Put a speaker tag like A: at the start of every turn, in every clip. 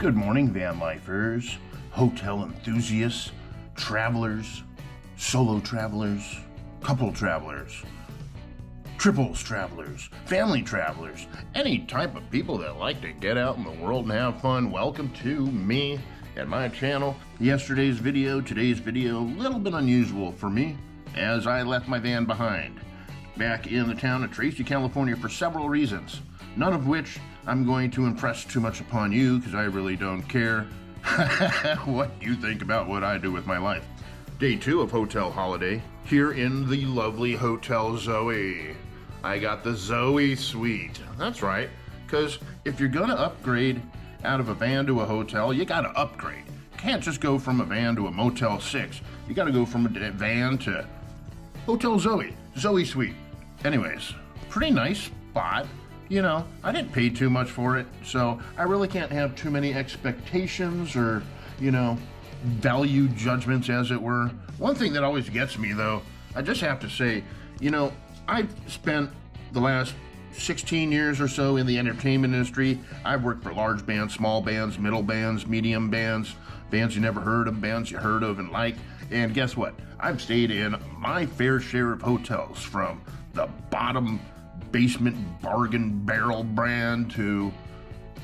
A: Good morning, van lifers, hotel enthusiasts, travelers, solo travelers, couple travelers, triples travelers, family travelers, any type of people that like to get out in the world and have fun. Welcome to me and my channel. Yesterday's video, today's video, a little bit unusual for me as I left my van behind back in the town of Tracy, California for several reasons, none of which I'm going to impress too much upon you because I really don't care what you think about what I do with my life. Day 2 of hotel holiday here in the lovely Hotel Zoe. I got the Zoe suite. That's right, because if you're gonna upgrade out of a van to a hotel, you gotta upgrade. You can't just go from a van to a Motel 6. You gotta go from a van to Hotel Zoe, Zoe suite. Anyways, pretty nice spot. You know, I didn't pay too much for it, so I really can't have too many expectations or, you know, value judgments, as it were. One thing that always gets me, though, I just have to say, you know, I've spent the last 16 years or so in the entertainment industry. I've worked for large bands, small bands, middle bands, medium bands, bands you never heard of, bands you heard of and like. And guess what? I've stayed in my fair share of hotels, from the bottom basement bargain barrel brand to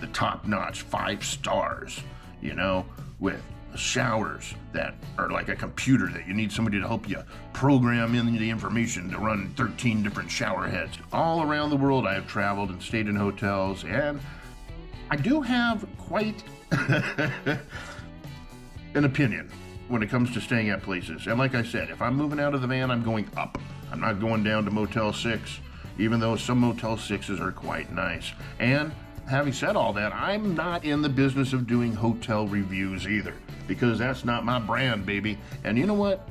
A: the top-notch 5 stars, you know, with showers that are like a computer that you need somebody to help you program in the information to run 13 different shower heads. All around the world I have traveled and stayed in hotels, and I do have quite an opinion when it comes to staying at places. And like I said, if I'm moving out of the van, I'm going up. I'm not going down to Motel 6, even though some Motel 6s are quite nice. And having said all that, I'm not in the business of doing hotel reviews either, because that's not my brand, baby. And you know what?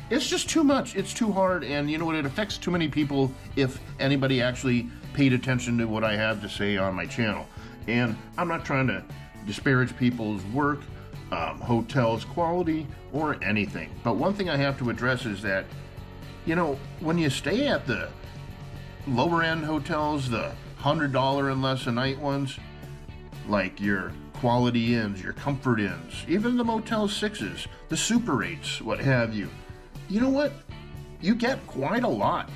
A: It's just too much. It's too hard. And you know what? It affects too many people if anybody actually paid attention to what I have to say on my channel. And I'm not trying to disparage people's work, hotels quality, or anything. But one thing I have to address is that, you know, when you stay at the lower end hotels, the $100 and less a night ones, like your Quality Inns, your Comfort Inns, even the Motel 6s, the Super 8s, what have you, you know what? You get quite a lot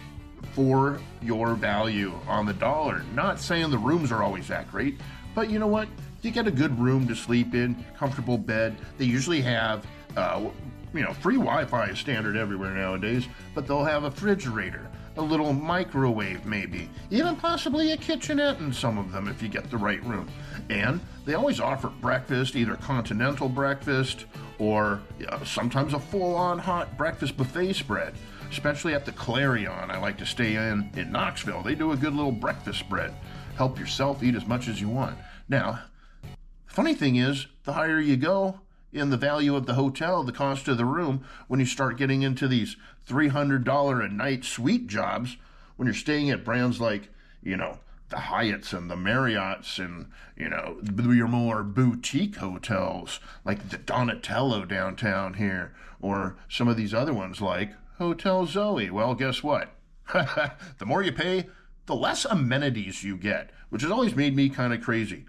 A: for your value on the dollar. Not saying the rooms are always that great, but you know what? You get a good room to sleep in, comfortable bed. They usually have, you know, free Wi-Fi is standard everywhere nowadays, but they'll have a refrigerator, a little microwave maybe, even possibly a kitchenette in some of them if you get the right room. And they always offer breakfast, either continental breakfast or sometimes a full-on hot breakfast buffet spread, especially at the Clarion. I like to stay in Knoxville. They do a good little breakfast spread. Help yourself, eat as much as you want. Now, funny thing is, the higher you go in the value of the hotel, the cost of the room, when you start getting into these $300 a night suite jobs, when you're staying at brands like, you know, the Hyatts and the Marriotts and, you know, your more boutique hotels like the Donatello downtown here, or some of these other ones like Hotel Zoe. Well, guess what? The more you pay, the less amenities you get, which has always made me kind of crazy.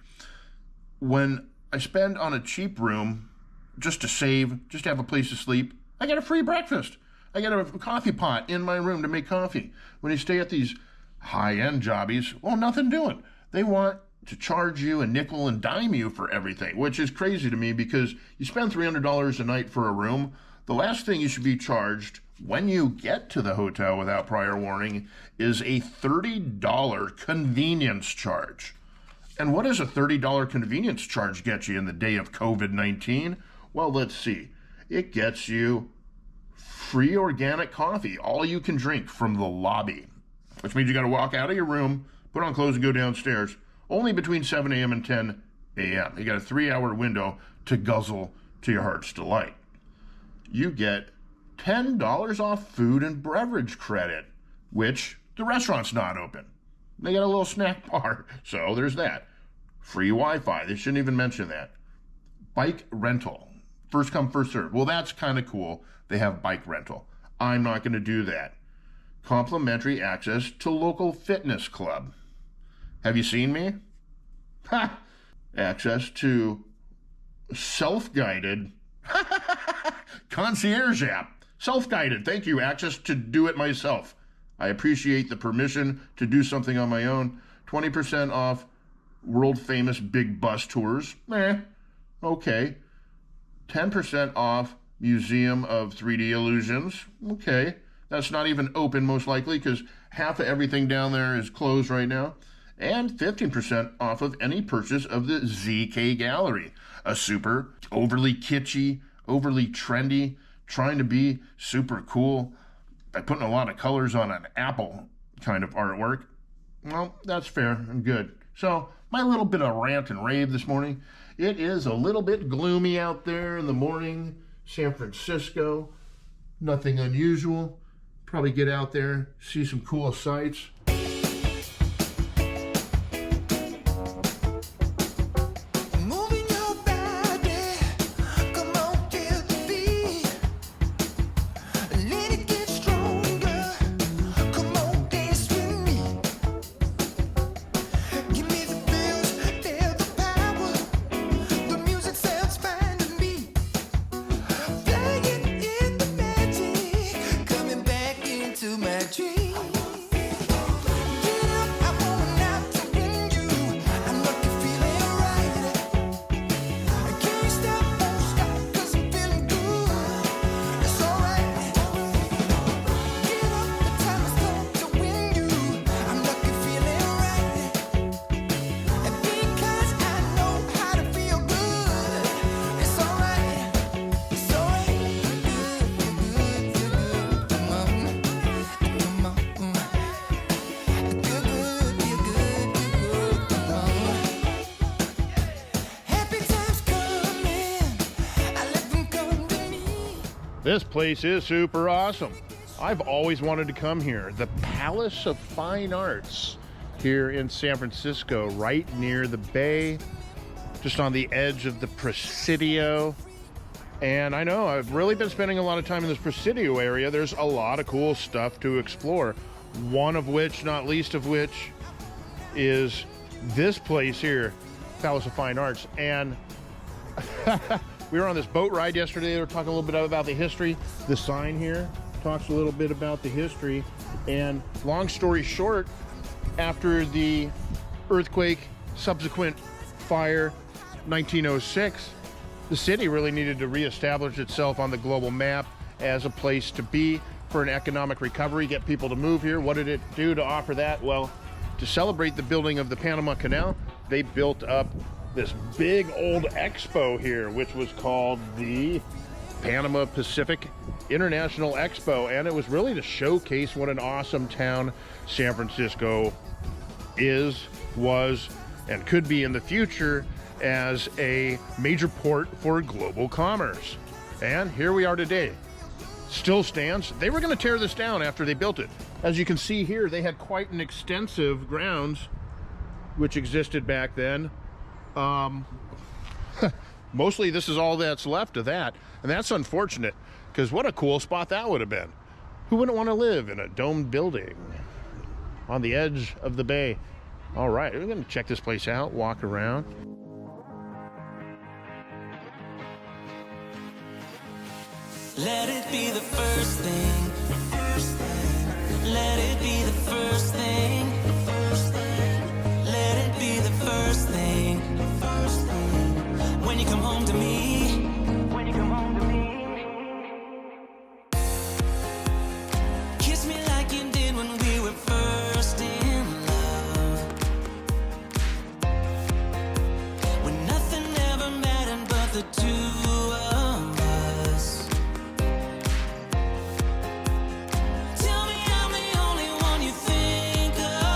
A: When I spend on a cheap room just to save, just to have a place to sleep, I get a free breakfast. I get a coffee pot in my room to make coffee. When you stay at these high-end jobbies, well, nothing doing. They want to charge you a nickel and dime you for everything, which is crazy to me, because you spend $300 a night for a room. The last thing you should be charged when you get to the hotel without prior warning is a $30 convenience charge. And what does a $30 convenience charge get you in the day of COVID-19? Well, let's see. It gets you free organic coffee, all you can drink from the lobby, which means you got to walk out of your room, put on clothes, and go downstairs, only between 7 a.m. and 10 a.m. You got a 3-hour window to guzzle to your heart's delight. You get $10 off food and beverage credit, which the restaurant's not open. They got a little snack bar, so there's that. Free Wi-Fi, they shouldn't even mention that. Bike rental, first come, first serve. Well, that's kind of cool. They have bike rental. I'm not going to do that. Complimentary access to local fitness club. Have you seen me? Ha! access to self-guided concierge app. Self-guided, thank you. Access to do it myself. I appreciate the permission to do something on my own. 20% off world-famous big bus tours. Okay. 10% off Museum of 3D Illusions. Okay. That's not even open, most likely, because half of everything down there is closed right now. And 15% off of any purchase of the ZK Gallery. A super overly kitschy, overly trendy, trying to be super cool by putting a lot of colors on an apple kind of artwork. Well, that's fair and good. So, my little bit of rant and rave this morning. It is a little bit gloomy out there in the morning. San Francisco. Nothing unusual. Probably get out there, see some cool sights. This place is super awesome. I've always wanted to come here. The Palace of Fine Arts here in San Francisco, right near the bay, just on the edge of the Presidio. And I know I've really been spending a lot of time in this Presidio area. There's a lot of cool stuff to explore. One of which, not least of which, is this place here, Palace of Fine Arts. And we were on this boat ride yesterday. They were talking a little bit about the history. The sign here talks a little bit about the history. And long story short, after the earthquake, subsequent fire, 1906, the city really needed to reestablish itself on the global map as a place to be for an economic recovery, get people to move here. What did it do to offer that? Well, to celebrate the building of the Panama Canal, they built up this big old expo here, which was called the Panama Pacific International Expo. And it was really to showcase what an awesome town San Francisco is, was, and could be in the future as a major port for global commerce. And here we are today. Still stands. They were going to tear this down after they built it. As you can see here, they had quite an extensive grounds which existed back then. Mostly this is all that's left of that, and that's unfortunate, because what a cool spot that would have been. Who wouldn't want to live in a domed building on the edge of the bay? All right, we're going to check this place out, walk around.
B: Let it be the first thing. Let it be the first thing. Let it be the first thing. When you come home to me. When you come home to me. Kiss me like you did when we were first in love. When nothing ever mattered but the two of us. Tell me I'm the only one you think of.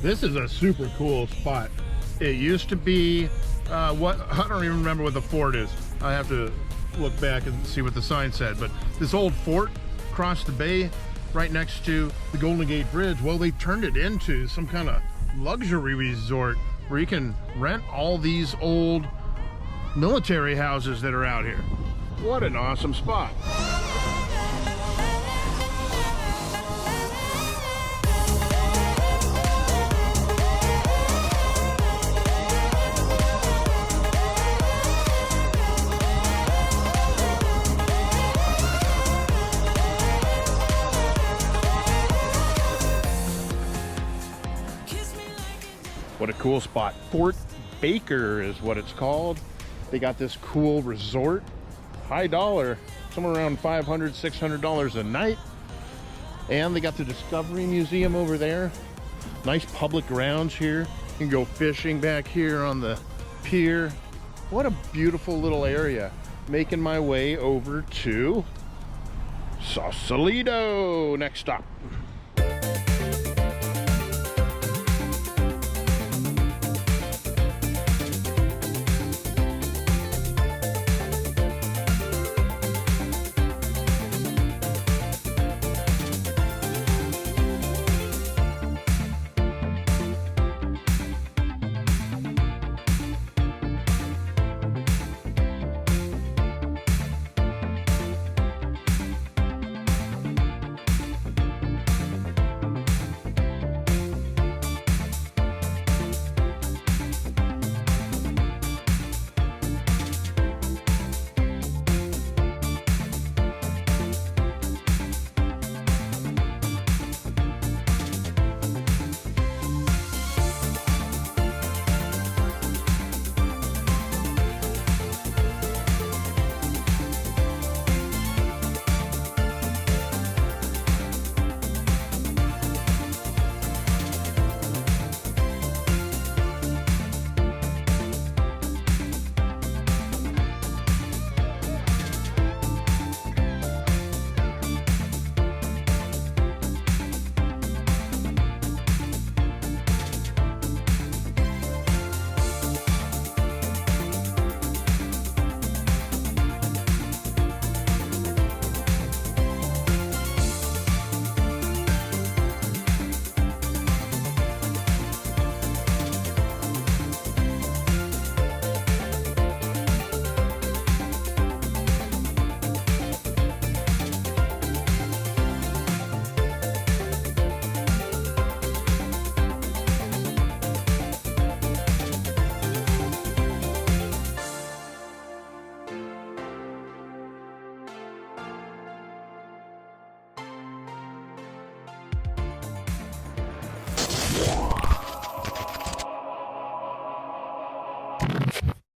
C: This is a super cool spot. It used to be, I don't even remember what the fort is. I have to look back and see what the sign said, but this old fort across the bay right next to the Golden Gate Bridge, well, they turned it into some kind of luxury resort where you can rent all these old military houses that are out here. What an awesome spot. What a cool spot. Fort Baker is what it's called. They got this cool resort, high dollar, somewhere around $500, $600 a night. And they got the Discovery Museum over there. Nice public grounds here. You can go fishing back here on the pier. What a beautiful little area. Making my way over to Sausalito. Next stop.